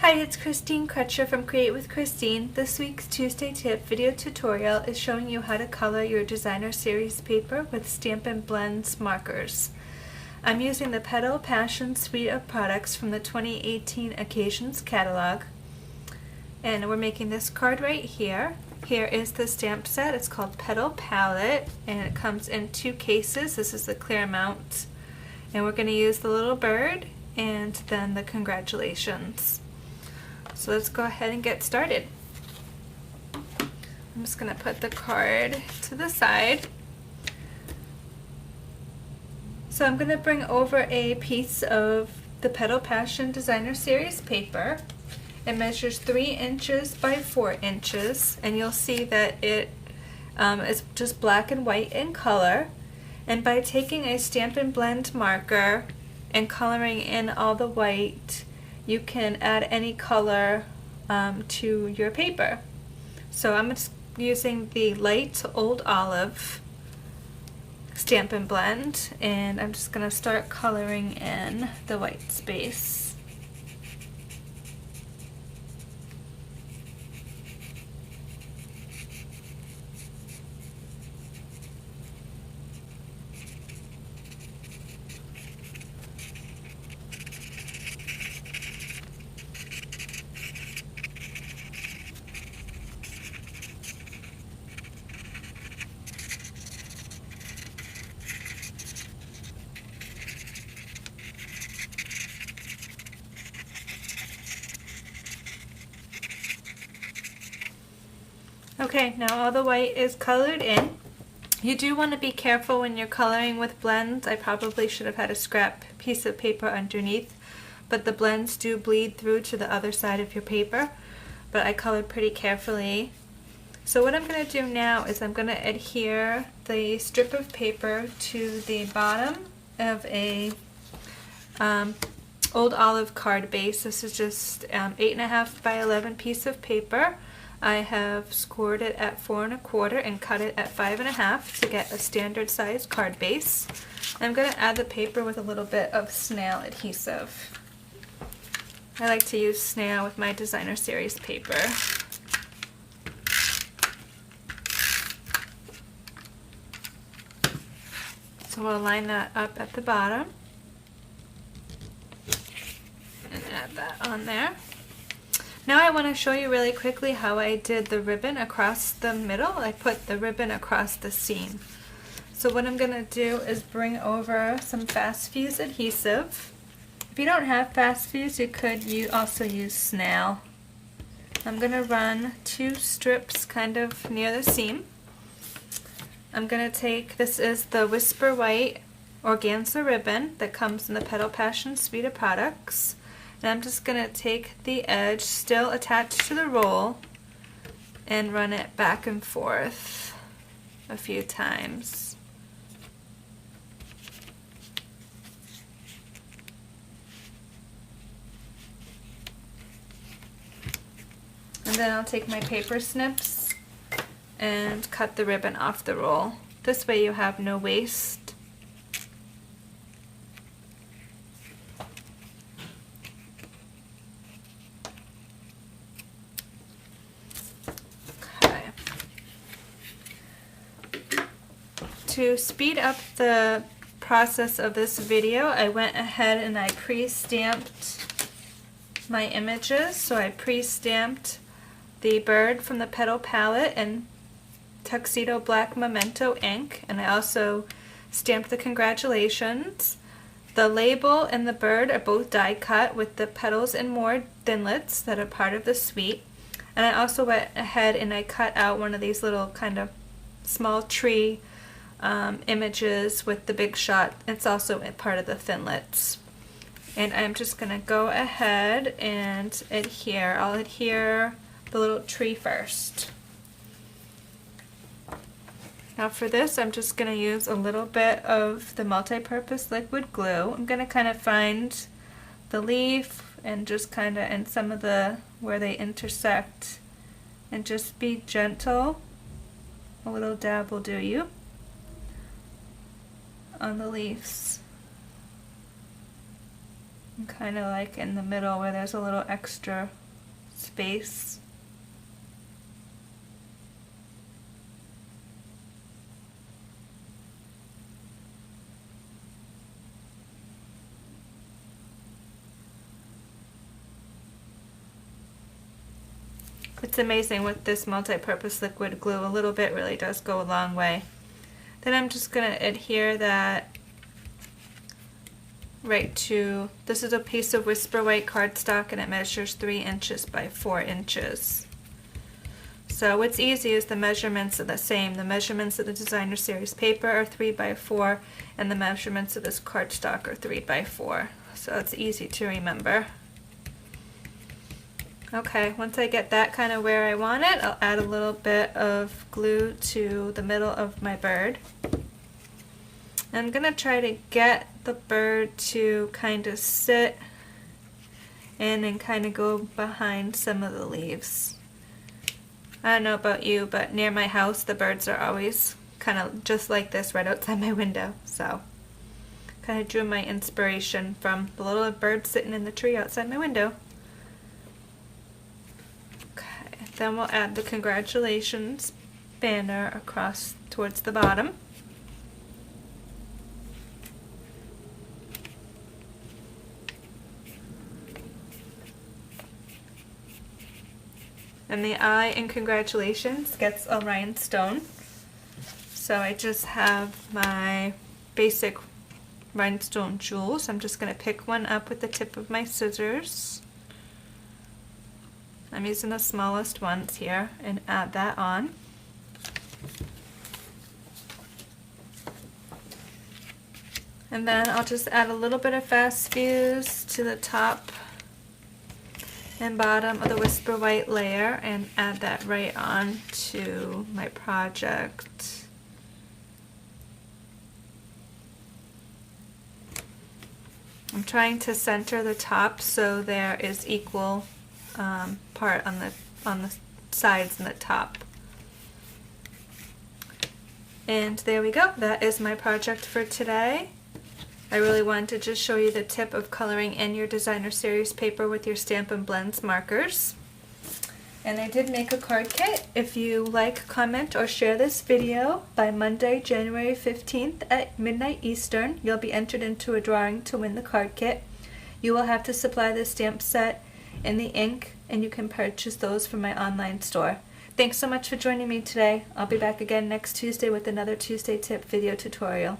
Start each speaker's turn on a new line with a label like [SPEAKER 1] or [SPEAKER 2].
[SPEAKER 1] Hi, it's Christine Crutcher from Create with Christine. This week's Tuesday Tip video tutorial is showing you how to color your designer series paper with Stampin Blends Markers. I'm using the Petal Passion suite of products from the 2018 Occasions catalog. And we're making this card right here. Here is the stamp set. It's called Petal Palette and it comes in two cases. This is the clear amount. And we're going to use the little bird and then the congratulations. So let's go ahead and get started. I'm just going to put the card to the side. So I'm going to bring over a piece of the Petal Passion Designer Series paper. It measures 3 inches by 4 inches, and you'll see that it is just black and white in color. And by taking a Stampin Blend marker and coloring in all the white, you can add any color to your paper. So I'm just using the light Old Olive Stampin' Blend, and I'm just going to start coloring in the white space. Okay, now all the white is colored in. You do want to be careful when you're coloring with blends. I probably should have had a scrap piece of paper underneath, but the blends do bleed through to the other side of your paper, but I colored pretty carefully. So what I'm going to do now is I'm going to adhere the strip of paper to the bottom of a Old Olive card base. This is just 8.5 by 11 piece of paper. I have scored it at 4 1/4 and cut it at 5.5 to get a standard size card base. I'm going to add the paper with a little bit of snail adhesive. I like to use snail with my designer series paper. So we'll line that up at the bottom and add that on there. Now I want to show you really quickly how I did the ribbon across the middle. I put the ribbon across the seam. So what I'm going to do is bring over some fast fuse adhesive. If you don't have fast fuse, you could also use snail. I'm going to run 2 strips kind of near the seam. I'm going to take, this is the Whisper White Organza ribbon that comes in the Petal Passion suite of products. And I'm just going to take the edge still attached to the roll and run it back and forth a few times. And then I'll take my paper snips and cut the ribbon off the roll. This way you have no waste. To speed up the process of this video, I went ahead and I pre-stamped my images. So I pre-stamped the bird from the Petal palette in Tuxedo Black Memento ink, and I also stamped the congratulations. The label and the bird are both die cut with the Petals and More Thinlits that are part of the suite. And I also went ahead and I cut out one of these little kind of small tree images with the big shot. It's also part of the Thinlits. And I'm just going to go ahead and adhere. I'll adhere the little tree first. Now for this, I'm just going to use a little bit of the multi-purpose liquid glue. I'm going to kind of find the leaf and just kind of, and some of the, where they intersect, and just be gentle. A little dab will do you on the leaves. And kind of like in the middle where there's a little extra space. It's amazing with this multi-purpose liquid glue. A little bit really does go a long way. Then I'm just going to adhere that right to, this is a piece of Whisper White cardstock and it measures 3 inches by 4 inches. So what's easy is the measurements are the same. The measurements of the designer series paper are 3 by 4 and the measurements of this cardstock are 3 by 4. So it's easy to remember. Okay, once I get that kind of where I want it, I'll add a little bit of glue to the middle of my bird. I'm going to try to get the bird to kind of sit in and kind of go behind some of the leaves. I don't know about you, but near my house the birds are always kind of just like this right outside my window. So kind of drew my inspiration from the little bird sitting in the tree outside my window. Then we'll add the congratulations banner across towards the bottom. And the I in congratulations gets a rhinestone. So I just have my basic rhinestone jewels. I'm just going to pick one up with the tip of my scissors. I'm using the smallest ones here and add that on. And then I'll just add a little bit of fast fuse to the top and bottom of the Whisper White layer and add that right on to my project. I'm trying to center the top so there is equal part on the sides and the top. And there we go. That is my project for today. I really wanted to just show you the tip of coloring in your designer series paper with your Stampin Blends markers. And I did make a card kit. If you like, comment, or share this video by Monday, January 15th at midnight Eastern, you'll be entered into a drawing to win the card kit. You will have to supply the stamp set and the ink, and you can purchase those from my online store. Thanks so much for joining me today. I'll be back again next Tuesday with another Tuesday Tip video tutorial.